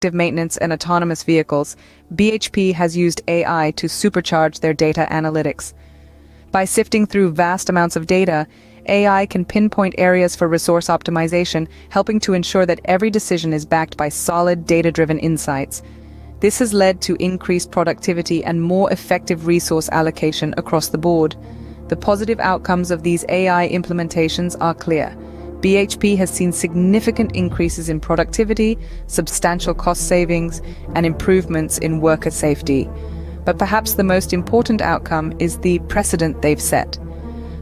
predictive maintenance and autonomous vehicles, BHP has used AI to supercharge their data analytics. By sifting through vast amounts of data, AI can pinpoint areas for resource optimization, helping to ensure that every decision is backed by solid, data-driven insights. This has led to increased productivity and more effective resource allocation across the board. The positive outcomes of these AI implementations are clear. BHP has seen significant increases in productivity, substantial cost savings, and improvements in worker safety. But perhaps the most important outcome is the precedent they've set.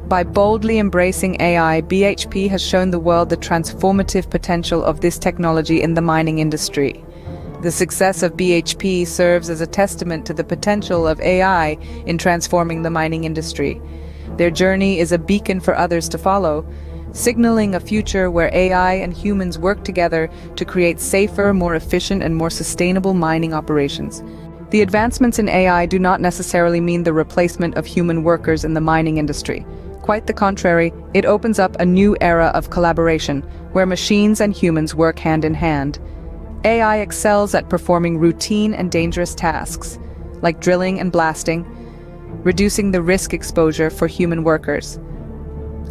By boldly embracing AI, BHP has shown the world the transformative potential of this technology in the mining industry. The success of BHP serves as a testament to the potential of AI in transforming the mining industry. Their journey is a beacon for others to follow, signaling a future where AI and humans work together to create safer, more efficient, and more sustainable mining operations. The advancements in AI do not necessarily mean the replacement of human workers in the mining industry. Quite the contrary, it opens up a new era of collaboration, where machines and humans work hand in hand. AI excels at performing routine and dangerous tasks, like drilling and blasting, reducing the risk exposure for human workers.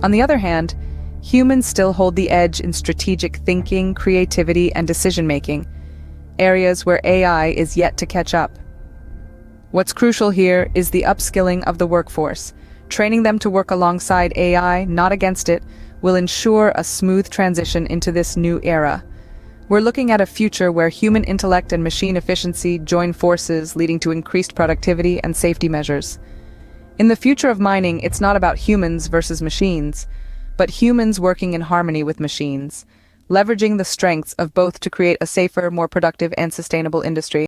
On the other hand, humans still hold the edge in strategic thinking, creativity, and decision-making, areas where AI is yet to catch up. What's crucial here is the upskilling of the workforce. Training them to work alongside AI, not against it, will ensure a smooth transition into this new era. We're looking at a future where human intellect and machine efficiency join forces, leading to increased productivity and safety measures. In the future of mining, it's not about humans versus machines, but humans working in harmony with machines, leveraging the strengths of both to create a safer, more productive, and sustainable industry.